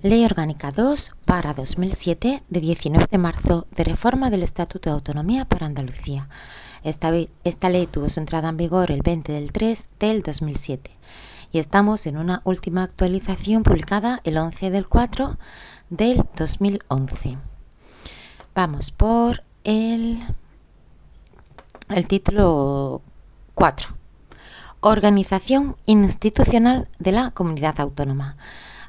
Ley Orgánica 2/2007 de 19 de marzo de reforma del Estatuto de Autonomía para Andalucía. Esta ley tuvo su entrada en vigor el 20 del 3 del 2007 y estamos en una última actualización publicada el 11 del 4 del 2011. Vamos por el título 4. Organización institucional de la Comunidad Autónoma.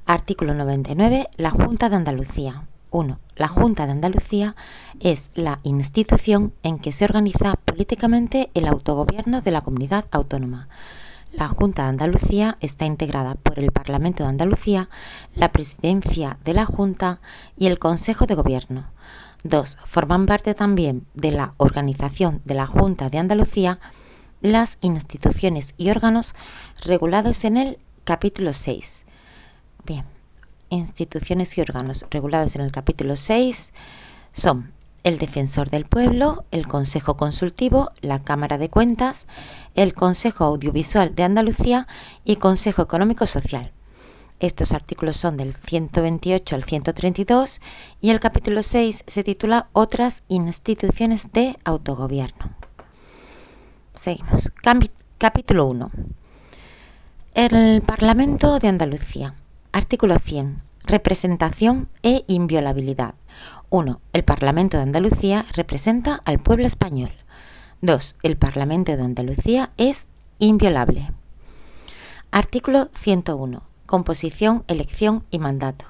Artículo 99. La Junta de Andalucía. 1. La Junta de Andalucía es la institución en que se organiza políticamente el autogobierno de la comunidad autónoma. La Junta de Andalucía está integrada por el Parlamento de Andalucía, la Presidencia de la Junta y el Consejo de Gobierno. 2. Forman parte también de la organización de la Junta de Andalucía las instituciones y órganos regulados en el capítulo 6. Bien, instituciones y órganos regulados en el capítulo 6 son el Defensor del Pueblo, el Consejo Consultivo, la Cámara de Cuentas, el Consejo Audiovisual de Andalucía y Consejo Económico Social. Estos artículos son del 128 al 132 y el capítulo 6 se titula Otras instituciones de autogobierno. Seguimos. Capítulo 1. El Parlamento de Andalucía. Artículo 100. Representación e inviolabilidad. 1. El Parlamento de Andalucía representa al pueblo español. 2. El Parlamento de Andalucía es inviolable. Artículo 101. Composición, elección y mandato.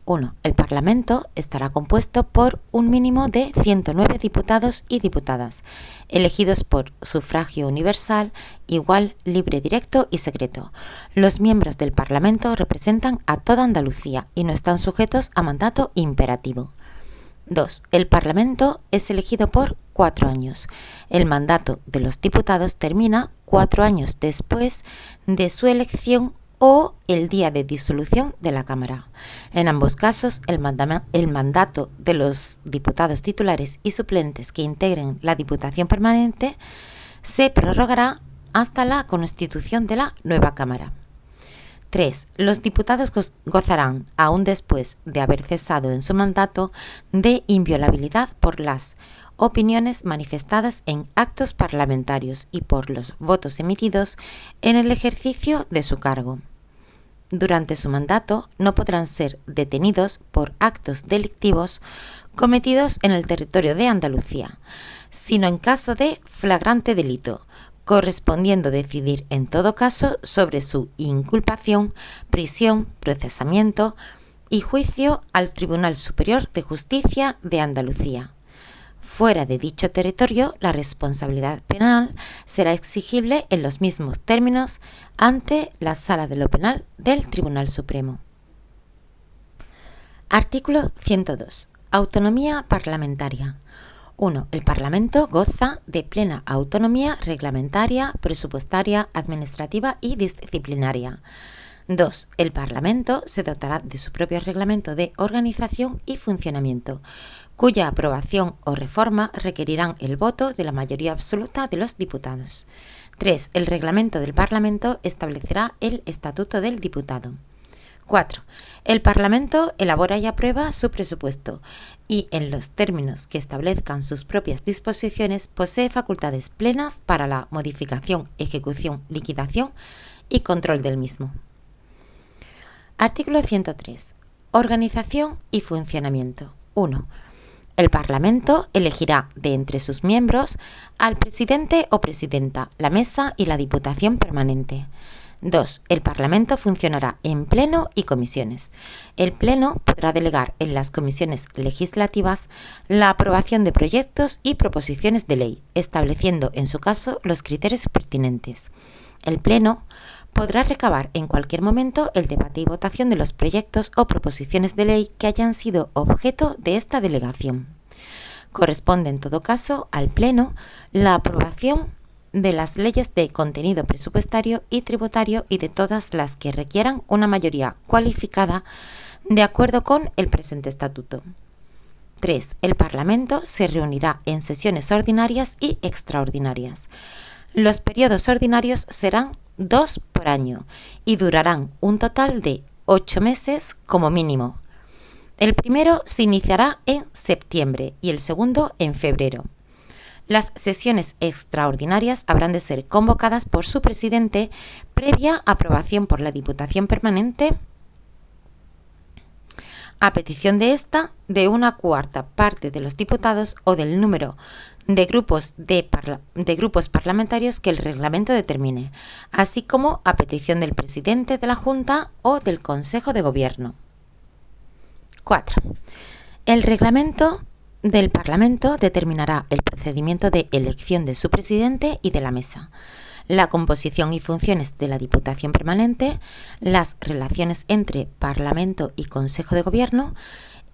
1. El Parlamento estará compuesto por un mínimo de 109 diputados y diputadas, elegidos por sufragio universal, igual, libre, directo y secreto. Los miembros del Parlamento representan a toda Andalucía y no están sujetos a mandato imperativo. 2. El Parlamento es elegido por 4 años. El mandato de los diputados termina 4 años después de su elección o el día de disolución de la Cámara. En ambos casos, el mandato de los diputados titulares y suplentes que integren la Diputación Permanente se prorrogará hasta la constitución de la nueva Cámara. 3. Los diputados gozarán, aún después de haber cesado en su mandato, de inviolabilidad por las opiniones manifestadas en actos parlamentarios y por los votos emitidos en el ejercicio de su cargo. Durante su mandato no podrán ser detenidos por actos delictivos cometidos en el territorio de Andalucía, sino en caso de flagrante delito, correspondiendo decidir en todo caso sobre su inculpación, prisión, procesamiento y juicio al Tribunal Superior de Justicia de Andalucía. Fuera de dicho territorio, la responsabilidad penal será exigible en los mismos términos ante la Sala de lo Penal del Tribunal Supremo. Artículo 102. Autonomía parlamentaria. 1. El Parlamento goza de plena autonomía reglamentaria, presupuestaria, administrativa y disciplinaria. 2. El Parlamento se dotará de su propio reglamento de organización y funcionamiento, cuya aprobación o reforma requerirán el voto de la mayoría absoluta de los diputados. 3. El reglamento del Parlamento establecerá el Estatuto del Diputado. 4. El Parlamento elabora y aprueba su presupuesto y, en los términos que establezcan sus propias disposiciones, posee facultades plenas para la modificación, ejecución, liquidación y control del mismo. Artículo 103. Organización y funcionamiento. 1. El Parlamento elegirá de entre sus miembros al presidente o presidenta, la mesa y la Diputación Permanente. 2. El Parlamento funcionará en pleno y comisiones. El pleno podrá delegar en las comisiones legislativas la aprobación de proyectos y proposiciones de ley, estableciendo en su caso los criterios pertinentes. El pleno podrá recabar en cualquier momento el debate y votación de los proyectos o proposiciones de ley que hayan sido objeto de esta delegación. Corresponde en todo caso al Pleno la aprobación de las leyes de contenido presupuestario y tributario y de todas las que requieran una mayoría cualificada de acuerdo con el presente estatuto. 3. El Parlamento se reunirá en sesiones ordinarias y extraordinarias. Los periodos ordinarios serán 2 por año y durarán un total de 8 meses como mínimo. El primero se iniciará en septiembre y el segundo en febrero. Las sesiones extraordinarias habrán de ser convocadas por su presidente previa aprobación por la Diputación Permanente a petición de esta de una cuarta parte de los diputados o del número de grupos parlamentarios que el reglamento determine, así como a petición del presidente de la Junta o del Consejo de Gobierno. 4. El reglamento del Parlamento determinará el procedimiento de elección de su presidente y de la mesa, la composición y funciones de la Diputación Permanente, las relaciones entre Parlamento y Consejo de Gobierno,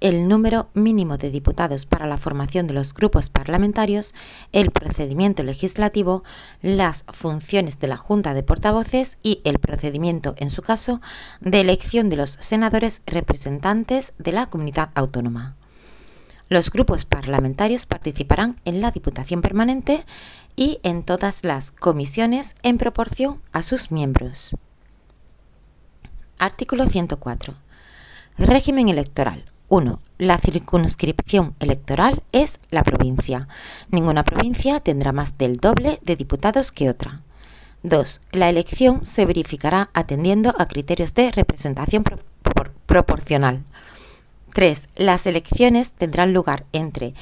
el número mínimo de diputados para la formación de los grupos parlamentarios, el procedimiento legislativo, las funciones de la Junta de Portavoces y el procedimiento, en su caso, de elección de los senadores representantes de la comunidad autónoma. Los grupos parlamentarios participarán en la Diputación Permanente y en todas las comisiones en proporción a sus miembros. Artículo 104. Régimen electoral. 1. La circunscripción electoral es la provincia. Ninguna provincia tendrá más del doble de diputados que otra. 2. La elección se verificará atendiendo a criterios de representación proporcional. 3. Las elecciones tendrán lugar entre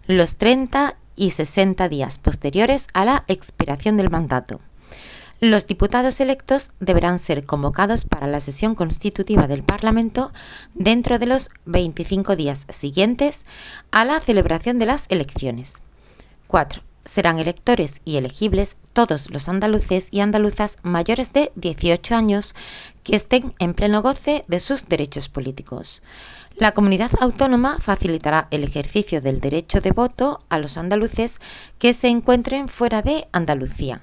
los 30 y 60 días posteriores a la expiración del mandato. Los diputados electos deberán ser convocados para la sesión constitutiva del Parlamento dentro de los 25 días siguientes a la celebración de las elecciones. 4. Serán electores y elegibles todos los andaluces y andaluzas mayores de 18 años que estén en pleno goce de sus derechos políticos. La comunidad autónoma facilitará el ejercicio del derecho de voto a los andaluces que se encuentren fuera de Andalucía.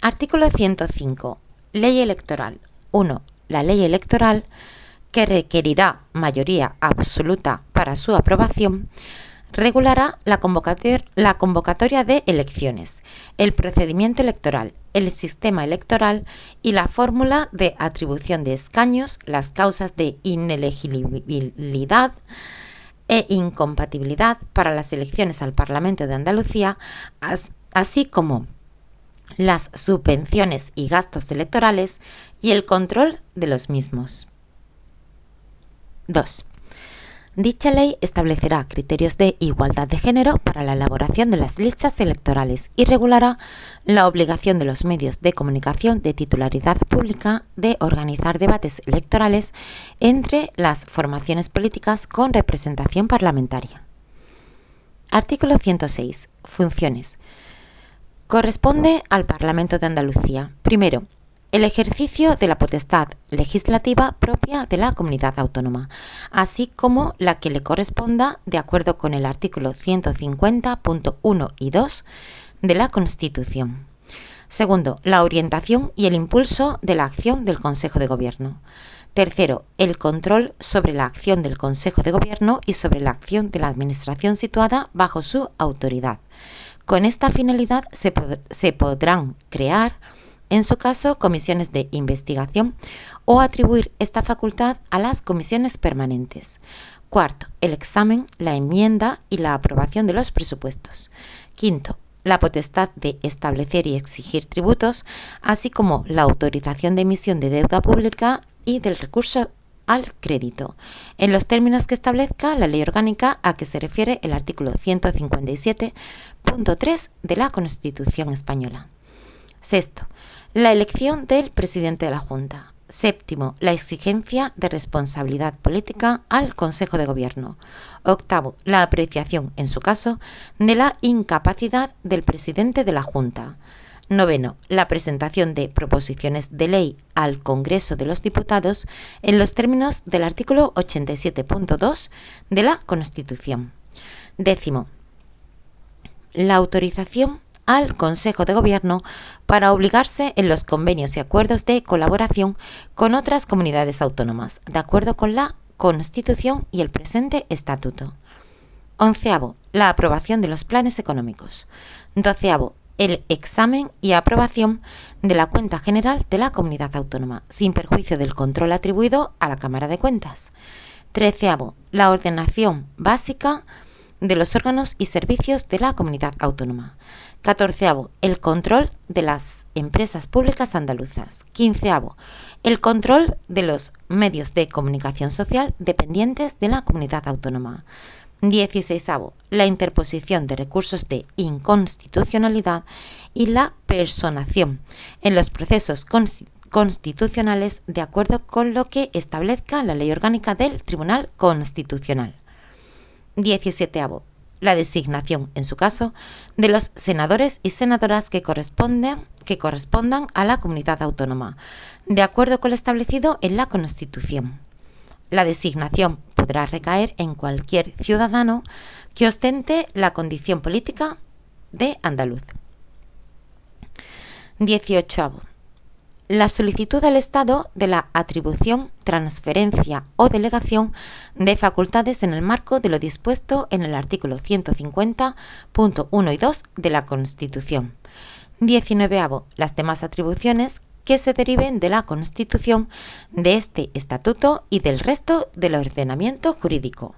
Artículo 105. Ley electoral. 1. La ley electoral, que requerirá mayoría absoluta para su aprobación, regulará la convocatoria de elecciones, el procedimiento electoral, el sistema electoral y la fórmula de atribución de escaños, las causas de inelegibilidad e incompatibilidad para las elecciones al Parlamento de Andalucía, así como las subvenciones y gastos electorales y el control de los mismos. 2. Dicha ley establecerá criterios de igualdad de género para la elaboración de las listas electorales y regulará la obligación de los medios de comunicación de titularidad pública de organizar debates electorales entre las formaciones políticas con representación parlamentaria. Artículo 106. Funciones. Corresponde al Parlamento de Andalucía, primero, el ejercicio de la potestad legislativa propia de la comunidad autónoma, así como la que le corresponda de acuerdo con el artículo 150.1 y 2 de la Constitución. Segundo, la orientación y el impulso de la acción del Consejo de Gobierno. Tercero, el control sobre la acción del Consejo de Gobierno y sobre la acción de la Administración situada bajo su autoridad. Con esta finalidad se podrán crear, en su caso, comisiones de investigación o atribuir esta facultad a las comisiones permanentes. Cuarto, el examen, la enmienda y la aprobación de los presupuestos. Quinto, la potestad de establecer y exigir tributos, así como la autorización de emisión de deuda pública y del recurso al crédito, en los términos que establezca la ley orgánica a que se refiere el artículo 157.3 de la Constitución española. Sexto, la elección del presidente de la Junta. Séptimo, la exigencia de responsabilidad política al Consejo de Gobierno. Octavo, la apreciación, en su caso, de la incapacidad del presidente de la Junta. Noveno, la presentación de proposiciones de ley al Congreso de los Diputados en los términos del artículo 87.2 de la Constitución. Décimo, la autorización al Consejo de Gobierno para obligarse en los convenios y acuerdos de colaboración con otras comunidades autónomas, de acuerdo con la Constitución y el presente Estatuto. Onceavo, la aprobación de los planes económicos. Doceavo, el examen y aprobación de la cuenta general de la comunidad autónoma, sin perjuicio del control atribuido a la Cámara de Cuentas. 13º, la ordenación básica de los órganos y servicios de la comunidad autónoma. 14º, el control de las empresas públicas andaluzas. 15º, el control de los medios de comunicación social dependientes de la comunidad autónoma. 16º, la interposición de recursos de inconstitucionalidad y la personación en los procesos constitucionales de acuerdo con lo que establezca la Ley Orgánica del Tribunal Constitucional. 17º, la designación, en su caso, de los senadores y senadoras que correspondan a la comunidad autónoma, de acuerdo con lo establecido en la Constitución. La designación podrá recaer en cualquier ciudadano que ostente la condición política de andaluz. 18º. La solicitud al Estado de la atribución, transferencia o delegación de facultades en el marco de lo dispuesto en el artículo 150.1 y 2 de la Constitución. 19º. Las demás atribuciones que se deriven de la Constitución, de este Estatuto y del resto del ordenamiento jurídico.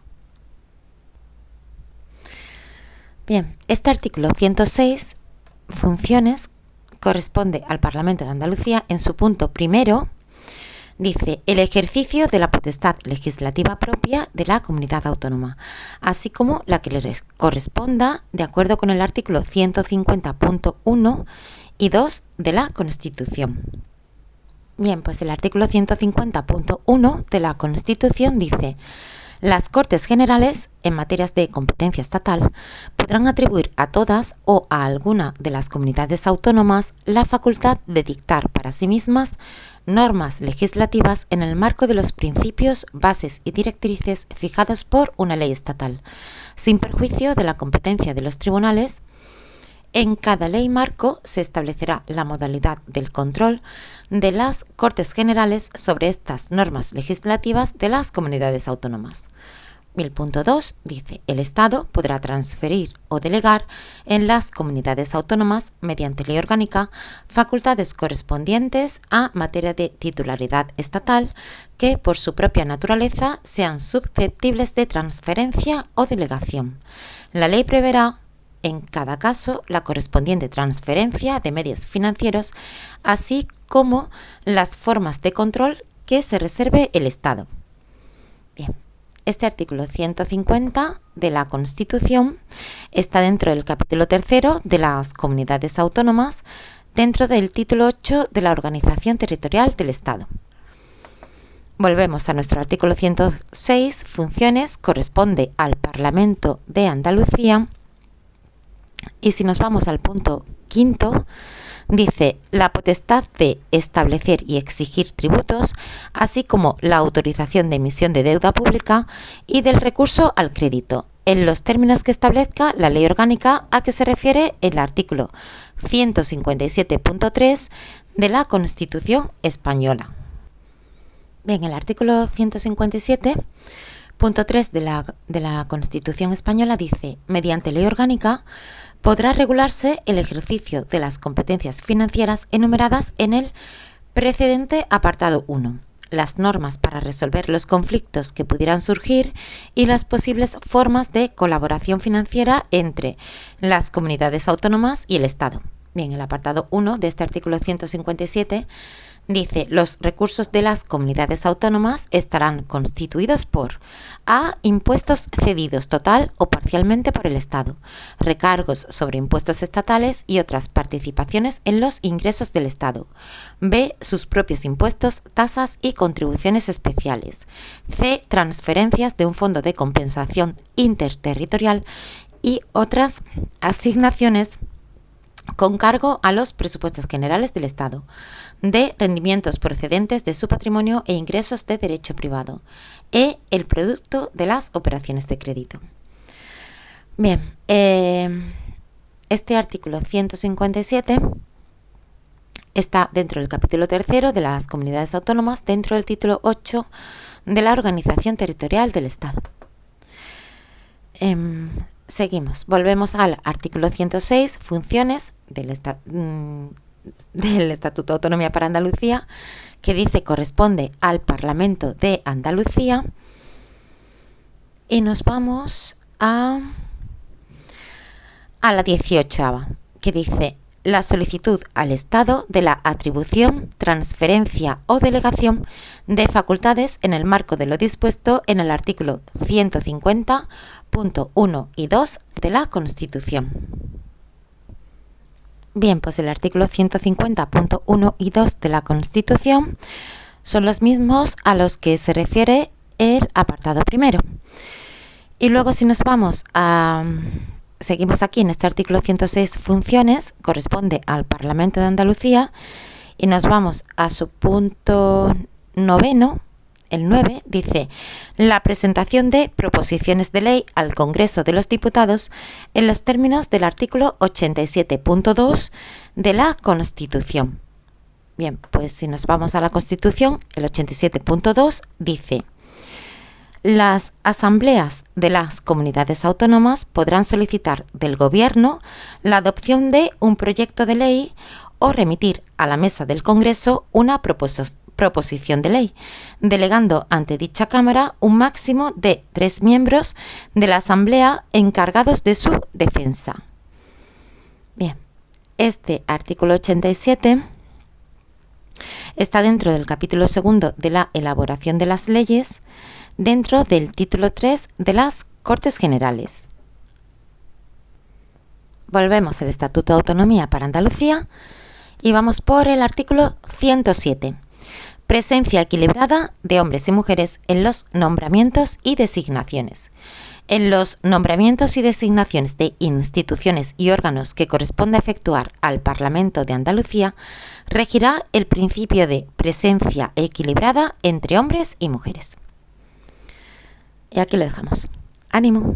Bien, este artículo 106, funciones, corresponde al Parlamento de Andalucía. En su punto primero dice el ejercicio de la potestad legislativa propia de la comunidad autónoma, así como la que le corresponda de acuerdo con el artículo 150.1 y 2 de la Constitución. Bien, pues el artículo 150.1 de la Constitución dice: las Cortes Generales, en materias de competencia estatal, podrán atribuir a todas o a alguna de las comunidades autónomas la facultad de dictar para sí mismas normas legislativas en el marco de los principios, bases y directrices fijados por una ley estatal, sin perjuicio de la competencia de los tribunales. En cada ley marco se establecerá la modalidad del control de las Cortes Generales sobre estas normas legislativas de las comunidades autónomas. El punto 2 dice: el Estado podrá transferir o delegar en las comunidades autónomas, mediante ley orgánica, facultades correspondientes a materia de titularidad estatal que, por su propia naturaleza, sean susceptibles de transferencia o delegación. La ley preverá en cada caso la correspondiente transferencia de medios financieros, así como las formas de control que se reserve el Estado. Bien, este artículo 150 de la Constitución está dentro del capítulo 3 de las comunidades autónomas, dentro del título 8 de la Organización Territorial del Estado. Volvemos a nuestro artículo 106, funciones, corresponde al Parlamento de Andalucía. Y si nos vamos al punto 5, dice la potestad de establecer y exigir tributos, así como la autorización de emisión de deuda pública y del recurso al crédito, en los términos que establezca la ley orgánica a que se refiere el artículo 157.3 de la Constitución española. Bien, el artículo 157.3 de la Constitución española dice: mediante ley orgánica podrá regularse el ejercicio de las competencias financieras enumeradas en el precedente apartado 1, las normas para resolver los conflictos que pudieran surgir y las posibles formas de colaboración financiera entre las comunidades autónomas y el Estado. Bien, el apartado 1 de este artículo 157 dice: los recursos de las comunidades autónomas estarán constituidos por a. impuestos cedidos total o parcialmente por el Estado, recargos sobre impuestos estatales y otras participaciones en los ingresos del Estado; b. sus propios impuestos, tasas y contribuciones especiales; c. transferencias de un fondo de compensación interterritorial y otras asignaciones con cargo a los presupuestos generales del Estado; d. rendimientos procedentes de su patrimonio e ingresos de derecho privado; e. el producto de las operaciones de crédito. Bien, este artículo 157 está dentro del capítulo 3 de las comunidades autónomas, dentro del título 8 de la Organización Territorial del Estado. Seguimos, volvemos al artículo 106, funciones del Estatuto de Autonomía para Andalucía, que dice corresponde al Parlamento de Andalucía. Y nos vamos a la 18ª, que dice la solicitud al Estado de la atribución, transferencia o delegación de facultades en el marco de lo dispuesto en el artículo 150.1 y 2 de la Constitución. Bien, pues el artículo 150.1 y 2 de la Constitución son los mismos a los que se refiere el apartado primero. Y luego si nos vamos a... Seguimos aquí en este artículo 106, funciones, corresponde al Parlamento de Andalucía, y nos vamos a su punto noveno, el 9, dice la presentación de proposiciones de ley al Congreso de los Diputados en los términos del artículo 87.2 de la Constitución. Bien, pues si nos vamos a la Constitución, el 87.2 dice: las asambleas de las comunidades autónomas podrán solicitar del Gobierno la adopción de un proyecto de ley o remitir a la mesa del Congreso una proposición de ley, delegando ante dicha Cámara un máximo de 3 miembros de la Asamblea encargados de su defensa. Bien, este artículo 87 está dentro del capítulo segundo de la elaboración de las leyes, dentro del título 3 de las Cortes Generales. Volvemos al Estatuto de Autonomía para Andalucía y vamos por el artículo 107. Presencia equilibrada de hombres y mujeres en los nombramientos y designaciones. En los nombramientos y designaciones de instituciones y órganos que corresponde efectuar al Parlamento de Andalucía, regirá el principio de presencia equilibrada entre hombres y mujeres. Y aquí lo dejamos. ¡Ánimo!